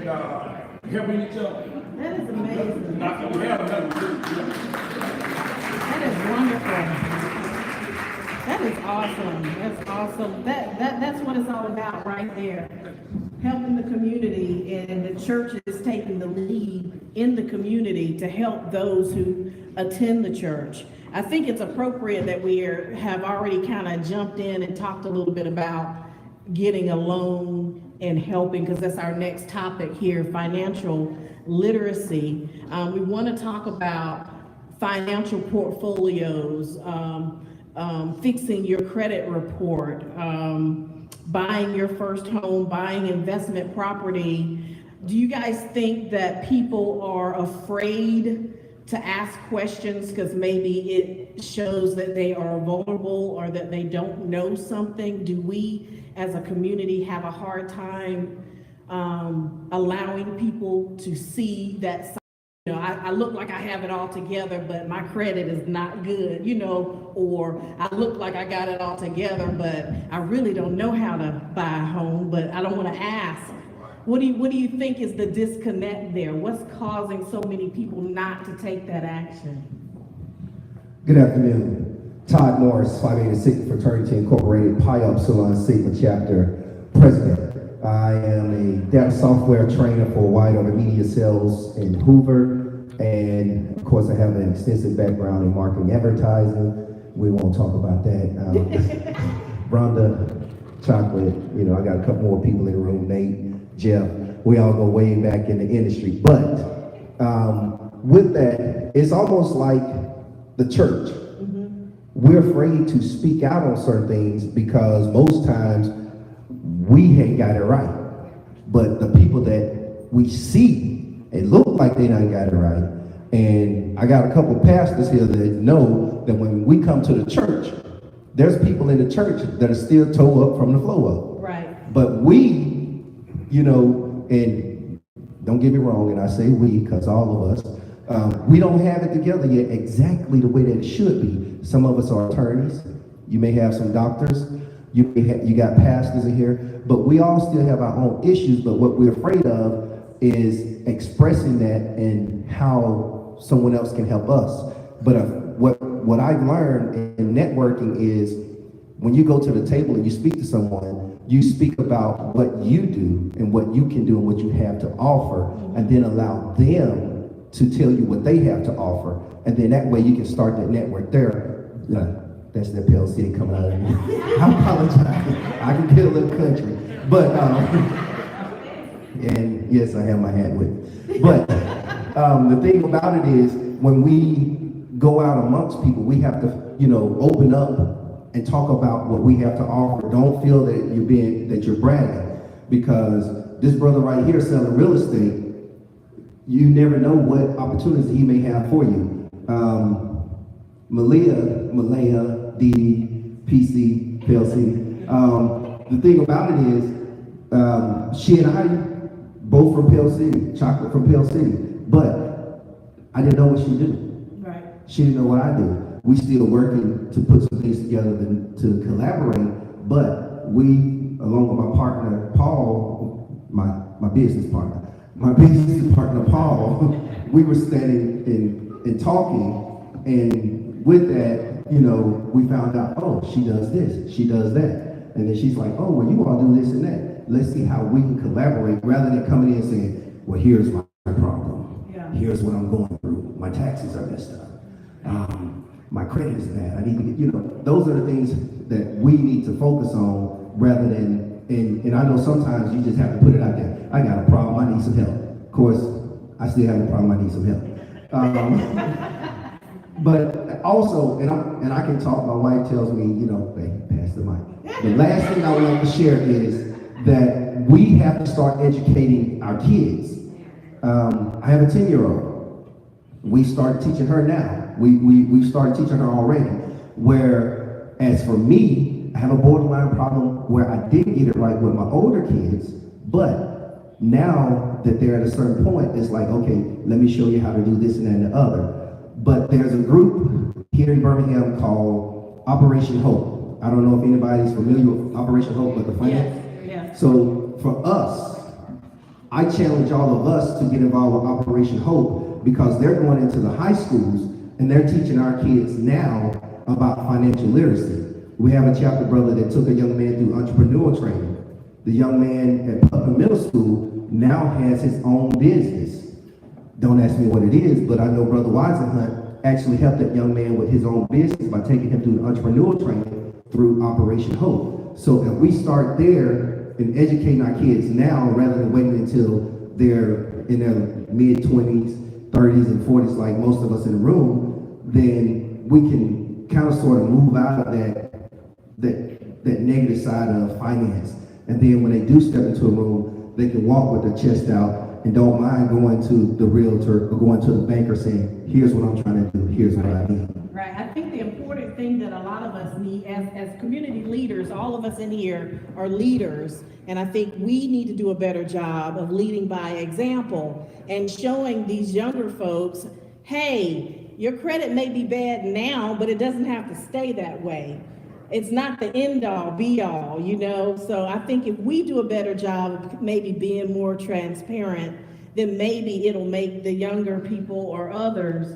helping each other. That is amazing. Not that we have nothing to do. That is wonderful. That is awesome. That's awesome. That's what it's all about right there. Helping the community, and the church is taking the lead in the community to help those who attend the church. I think it's appropriate that we have already kind of jumped in and talked a little bit about getting a loan and helping, because that's our next topic here, financial literacy. We want to talk about financial portfolios, fixing your credit report, buying your first home, buying investment property. Do you guys think that people are afraid to ask questions because maybe it shows that they are vulnerable or that they don't know something? Do we as a community have a hard time allowing people to see that, you know, I look like I have it all together, but my credit is not good, you know, or I look like I got it all together, but I really don't know how to buy a home, but I don't want to ask. What do you think is the disconnect there? What's causing so many people not to take that action? Good afternoon. Todd Morris, Phi Beta Sigma Fraternity Incorporated, Pi Upsilon Sigma Chapter President. I am a data software trainer for Wide Open Media Sales in Hoover, and of course I have an extensive background in marketing advertising. We won't talk about that. Rhonda, Chocolate, you know, I got a couple more people in the room, Nate, Jeff, we all go way back in the industry. But with that, it's almost like the church. Mm-hmm. We're afraid to speak out on certain things because most times we ain't got it right. But the people that we see, it look like they done got it right. And I got a couple of pastors here that know that when we come to the church, there's people in the church that are still toe up from the flow up. Right. But we, you know, and don't get me wrong, and I say we because all of us, we don't have it together yet exactly the way that it should be. Some of us are attorneys. You may have some doctors. You got pastors in here, but we all still have our own issues. But what we're afraid of is expressing that and how someone else can help us. But what I've learned in networking is when you go to the table and you speak to someone, you speak about what you do and what you can do and what you have to offer, and then allow them to tell you what they have to offer. And then that way you can start that network there. That's the Pale City coming out of me. I apologize. I can get a little country. But, and yes, I have my hat with me. But the thing about it is when we go out amongst people, we have to, you know, open up and talk about what we have to offer. Don't feel that you're bragging, because this brother right here selling real estate, you never know what opportunities he may have for you. Malaya, D, PC, PLC. The thing about it is, she and I, both from Pale City, Chocolate from Pale City, but I didn't know what she did. Right. She didn't know what I do. We still working to put some things together to collaborate, but we, along with my partner, Paul, my business partner, Paul, we were standing and talking, and with that, you know, we found out, oh, she does this, she does that. And then she's like, oh, well, you all do this and that. Let's see how we can collaborate, rather than coming in and saying, well, here's my problem. Yeah. Here's what I'm going through. My taxes are messed up. My credit is bad. I need to get, you know, those are the things that we need to focus on, rather than, and I know sometimes you just have to put it out there. I got a problem, I need some help. Of course, I still have a problem, I need some help. But also, and I can talk, my wife tells me, you know, hey, pass the mic. The last thing I would like to share is that we have to start educating our kids. I have a 10-year-old. We started teaching her now. We started teaching her already. Where, as for me, I have a borderline problem where I didn't get it right with my older kids, but now that they're at a certain point, it's like, okay, let me show you how to do this and that and the other. But there's a group here in Birmingham called Operation Hope. I don't know if anybody's familiar with Operation Hope, but the finance. Yeah. So for us, I challenge all of us to get involved with Operation Hope because they're going into the high schools and they're teaching our kids now about financial literacy. We have a chapter brother that took a young man through entrepreneurial training. The young man at Putnam Middle School now has his own business. Don't ask me what it is, but I know Brother Weisenhunt actually helped that young man with his own business by taking him through the entrepreneurial training through Operation Hope. So if we start there and educating our kids now rather than waiting until they're in their mid-20s, 30s, and 40s like most of us in the room, then we can kind of sort of move out of that negative side of finance. And then when they do step into a room, they can walk with their chest out and don't mind going to the realtor or going to the banker saying, here's what I'm trying to do, here's what I need. Right, I think the important thing that a lot of us need as community leaders, all of us in here are leaders, and I think we need to do a better job of leading by example and showing these younger folks, hey, your credit may be bad now, but it doesn't have to stay that way. It's not the end all be all, you know? So I think if we do a better job of maybe being more transparent, then maybe it'll make the younger people or others